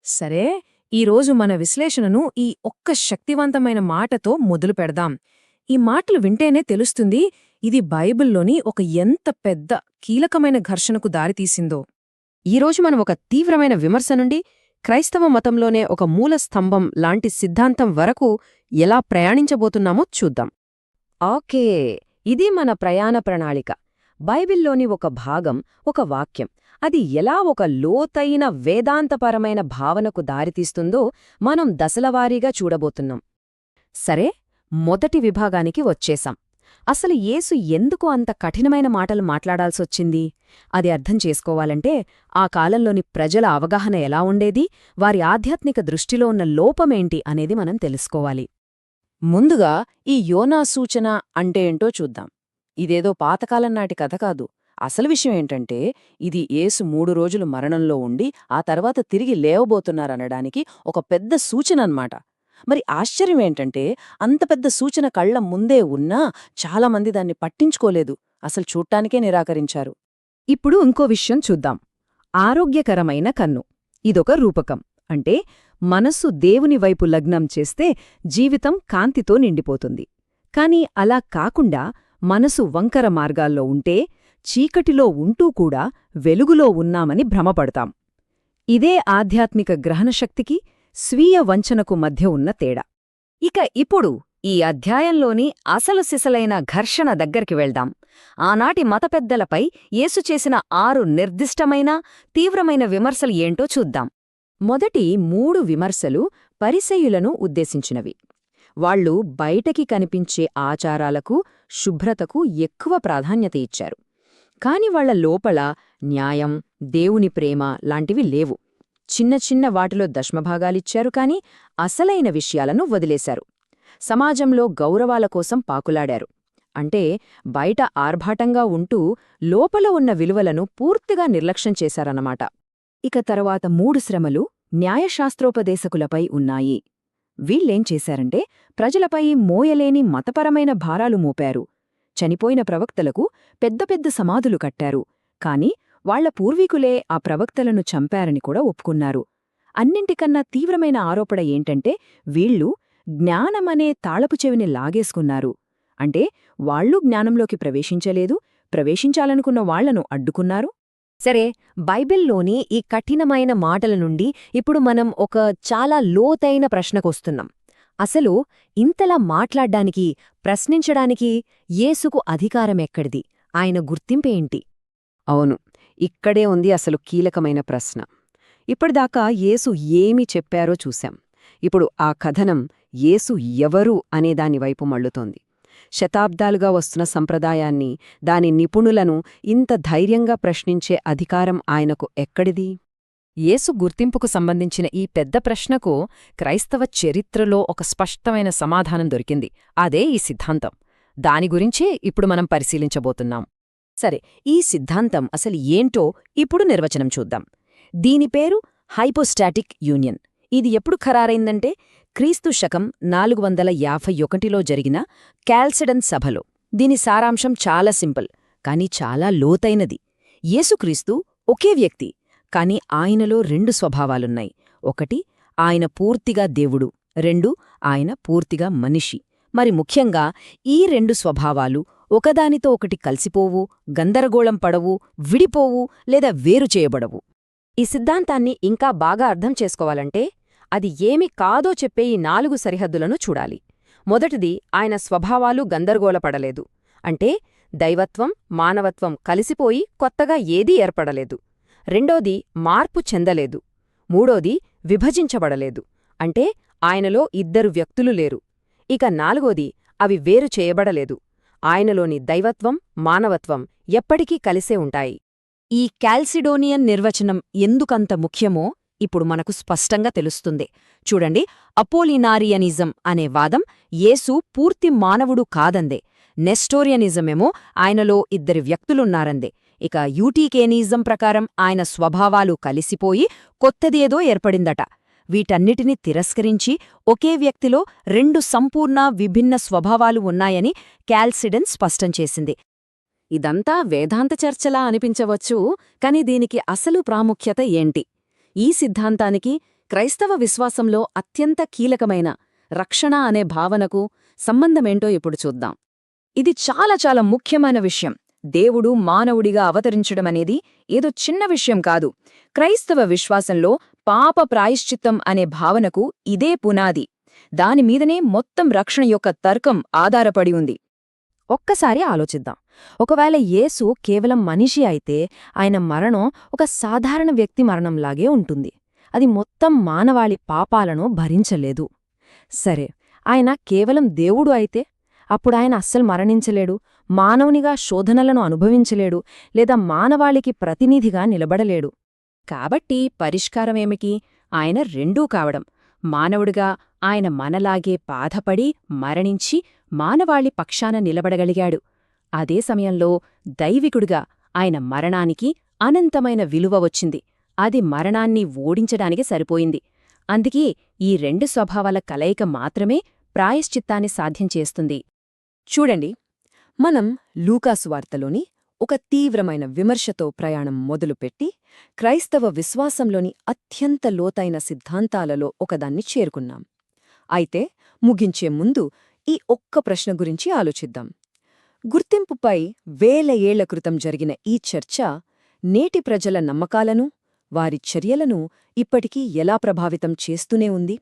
సరే, ఈరోజు మన విశ్లేషణను ఈ ఒక్క శక్తివంతమైన మాటతో మొదలు పెడదాం. ఈ మాటలు వింటేనే తెలుస్తుంది ఇది బైబిల్లోని ఒక ఎంత పెద్ద, కీలకమైన ఘర్షణకు దారితీసిందో. ఈరోజు మనం ఒక తీవ్రమైన విమర్శ నుండి క్రైస్తవ మతంలోనే ఒక మూల స్తంభం లాంటి సిద్ధాంతం వరకు ఎలా ప్రయాణించబోతున్నామో చూద్దాం. ఓకే, ఇది మన ప్రయాణ ప్రణాళిక. బైబిల్లోని ఒక భాగం, ఒక వాక్యం, అది ఎలా ఒక లోతైన వేదాంతపరమైన భావనకు దారితీస్తుందో మనం దశలవారీగా చూడబోతున్నాం. సరే, మొదటి విభాగానికి వచ్చేశాం. అసలు యేసు ఎందుకు అంత కఠినమైన మాటలు మాట్లాడాల్సొచ్చింది? అది అర్థం చేసుకోవాలంటే ఆ కాలంలోని ప్రజల అవగాహన ఎలా ఉండేది, వారి ఆధ్యాత్మిక దృష్టిలో ఉన్న లోపమేంటి అనేది మనం తెలుసుకోవాలి. ముందుగా ఈ యోనా సూచన అంటే ఏంటో చూద్దాం. ఇదేదో పాతకాలం నాటి కథ కాదు. అసలు విషయం ఏంటంటే, ఇది యేసు 3 రోజులు మరణంలో ఉండి ఆ తర్వాత తిరిగి లేవబోతున్నారనడానికి ఒక పెద్ద సూచనన్మాట. మరి ఆశ్చర్యమేంటంటే, అంత పెద్ద సూచన కళ్ల ముందే ఉన్నా చాలామంది దాన్ని పట్టించుకోలేదు, అసలు చూడ్డానికే నిరాకరించారు. ఇప్పుడు ఇంకో విషయం చూద్దాం. ఆరోగ్యకరమైన కన్ను. ఇదొక రూపకం. అంటే మనస్సు దేవుని వైపు లగ్నం చేస్తే జీవితం కాంతితో నిండిపోతుంది. కాని అలా కాకుండా మనసు వంకర మార్గాల్లో ఉంటే, చీకటిలో ఉంటూ కూడా వెలుగులో ఉన్నామని భ్రమపడతాం. ఇదే ఆధ్యాత్మిక గ్రహణశక్తికి, స్వీయ వంచనకు మధ్య ఉన్న తేడా. ఇక ఇప్పుడు ఈ అధ్యాయంలోని అసలు సిసలైన ఘర్షణ దగ్గరికి వెళ్దాం. ఆనాటి మతపెద్దలపై యేసు చేసిన 6 నిర్దిష్టమైన, తీవ్రమైన విమర్శలు ఏంటో చూద్దాం. మొదటి 3 విమర్శలు పరిసయ్యులను ఉద్దేశించినవి. వాళ్లు బయటకి కనిపించే ఆచారాలకు, శుభ్రతకు ఎక్కువ ప్రాధాన్యత ఇచ్చారు. కాని వాళ్ల లోపల న్యాయం, దేవుని ప్రేమ లాంటివి లేవు. చిన్న చిన్న వాటిలో దశమభాగాలిచ్చారు, కాని అసలైన విషయాలను వదిలేశారు. సమాజంలో గౌరవాల కోసం పాకులాడారు. అంటే బయట ఆర్భాటంగా ఉంటూ లోపల ఉన్న విలువలను పూర్తిగా నిర్లక్ష్యం చేశారన్నమాట. ఇక తరువాత 3 శ్రమలు న్యాయశాస్త్రోపదేశకులపై ఉన్నాయి. వీళ్ళేం చేశారంటే, ప్రజలపై మోయలేని మతపరమైన భారాలు మోపారు. చనిపోయిన ప్రవక్తలకు పెద్ద పెద్ద సమాధులు కట్టారు. కాని వాళ్ల పూర్వీకులే ఆ ప్రవక్తలను చంపారని కూడా ఒప్పుకున్నారు. అన్నింటికన్నా తీవ్రమైన ఆరోపణ ఏంటంటే, వీళ్ళు జ్ఞానమనే తాళపు చెవిని లాగేసుకున్నారు. అంటే వాళ్లు జ్ఞానంలోకి ప్రవేశించలేదు, ప్రవేశించాలనుకున్న వాళ్లను అడ్డుకున్నారు. సరే, బైబిల్లోని ఈ కఠినమైన మాటల నుండి ఇప్పుడు మనం ఒక చాలా లోతైన ప్రశ్నకొస్తున్నాం. అసలు ఇంతలా మాట్లాడ్డానికి, ప్రశ్నించడానికి యేసుకు అధికారమెక్కడిది? ఆయన గుర్తింపేంటి? అవును, ఇక్కడే ఉంది అసలు కీలకమైన ప్రశ్న. ఇప్పటిదాకా యేసు ఏమి చెప్పారో చూశాం. ఇప్పుడు ఆ కథనం యేసు ఎవరు అనేదానివైపు మళ్ళుతోంది. శతాబ్దాలుగా వస్తున్న సంప్రదాయాన్ని, దాని నిపుణులను ఇంత ధైర్యంగా ప్రశ్నించే అధికారం ఆయనకు ఎక్కడిది? యేసు గుర్తింపుకు సంబంధించిన ఈ పెద్ద ప్రశ్నకు క్రైస్తవ చరిత్రలో ఒక స్పష్టమైన సమాధానం దొరికింది. అదే ఈ సిద్ధాంతం. దాని గురించే ఇప్పుడు మనం పరిశీలించబోతున్నాం. సరే, ఈ సిద్ధాంతం అసలు ఏంటో ఇప్పుడు నిర్వచనం చూద్దాం. దీని పేరు హైపోస్టాటిక్ యూనియన్. ఇది ఎప్పుడు ఖరారైందంటే, క్రీస్తు శకం 451లో జరిగిన క్యాల్సెడన్ సభలో. దీని సారాంశం చాలా సింపుల్, కాని చాలా లోతైనది. యేసుక్రీస్తు ఒకే వ్యక్తి, కాని ఆయనలో 2 స్వభావాలున్నాయి. 1, ఆయన పూర్తిగా దేవుడు. 2, ఆయన పూర్తిగా మనిషి. మరి ముఖ్యంగా ఈ 2 స్వభావాలు ఒకదానితో ఒకటి కలిసిపోవు, గందరగోళం పడవు, విడిపోవు లేదా వేరు చేయబడవు. ఈ సిద్ధాంతాన్ని ఇంకా బాగా అర్థం చేసుకోవాలంటే అది ఏమి కాదో చెప్పే ఈ 4 సరిహద్దులను చూడాలి. మొదటిది, ఆయన స్వభావాలు గందరగోళపడలేదు. అంటే దైవత్వం, మానవత్వం కలిసిపోయి కొత్తగా ఏదీ ఏర్పడలేదు. రెండోది, మార్పు చెందలేదు. మూడోది, విభజించబడలేదు. అంటే ఆయనలో 2 వ్యక్తులు లేరు. ఇక 4వది, అవి వేరు చేయబడలేదు. ఆయనలోని దైవత్వం, మానవత్వం ఎప్పటికీ కలిసే ఉంటాయి. ఈ క్యాల్సిడోనియన్ నిర్వచనం ఎందుకంత ముఖ్యమో ఇప్పుడు మనకు స్పష్టంగా తెలుస్తుంది. చూడండి, అపోలినారియనిజం అనే వాదం యేసు పూర్తి మానవుడు కాదందే. నెస్టోరియనిజమేమో ఆయనలో 2 వ్యక్తులున్నారందే. ఇక యూటీకేనిజం ప్రకారం ఆయన స్వభావాలు కలిసిపోయి కొత్తదేదో ఏర్పడిందట. వీటన్నిటినీ తిరస్కరించి ఒకే వ్యక్తిలో 2 సంపూర్ణ విభిన్న స్వభావాలు ఉన్నాయని క్యాల్సిడన్ స్పష్టం చేసింది. ఇదంతా వేదాంత చర్చలా అనిపించవచ్చు, కాని దీనికి అసలు ప్రాముఖ్యత ఏంటి? ఈ సిద్ధాంతానికి క్రైస్తవ విశ్వాసంలో అత్యంత కీలకమైన రక్షణ అనే భావనకు సంబంధమేంటో ఇప్పుడు చూద్దాం. ఇది చాలా చాలా ముఖ్యమైన విషయం. దేవుడు మానవుడిగా అవతరించడమనేది ఏదో చిన్న విషయం కాదు. క్రైస్తవ విశ్వాసంలో పాప ప్రాయశ్చిత్తం అనే భావనకు ఇదే పునాది. దానిమీదనే మొత్తం రక్షణ యొక్క తర్కం ఆధారపడి ఉంది. ఒక్కసారి ఆలోచిద్దాం. ఒకవేళ యేసు కేవలం మనిషి అయితే ఆయన మరణం ఒక సాధారణ వ్యక్తి మరణంలాగే ఉంటుంది. అది మొత్తం మానవాళి పాపాలను భరించలేదు. సరే, ఆయన కేవలం దేవుడు అయితే అప్పుడాయన అస్సలు మరణించలేడు, మానవునిగా శోధనలను అనుభవించలేడు, లేదా మానవాళికి ప్రతినిధిగా నిలబడలేడు. కాబట్టి పరిష్కారమేమిటి? ఆయన రెండూ కావడం. మానవుడిగా ఆయన మనలాగే బాధపడి మరణించి మానవాళి పక్షాన నిలబడగలిగాడు. అదే సమయంలో దైవికుడిగా ఆయన మరణానికి అనంతమైన విలువ వచ్చింది. అది మరణాన్ని ఓడించడానికి సరిపోయింది. అందుకే ఈ రెండు స్వభావాల కలయిక మాత్రమే ప్రాయశ్చిత్తాన్ని సాధ్యం చేస్తుంది. చూడండి, మనం లూకాసు వార్తలోని ఒక తీవ్రమైన విమర్శతో ప్రయాణం మొదలుపెట్టి క్రైస్తవ విశ్వాసంలోని అత్యంత లోతైన సిద్ధాంతాలలో ఒకదాన్ని చేరుకున్నాం. అయితే ముగించే ముందు ఈ ఒక్క ప్రశ్న గురించి ఆలోచిద్దాం. గుర్తింపుపై వేల ఏళ్ల క్రితం జరిగిన ఈ చర్చ నేటి ప్రజల నమ్మకాలను, వారి చర్యలను ఇప్పటికీ ఎలా ప్రభావితం చేస్తూనే ఉంది?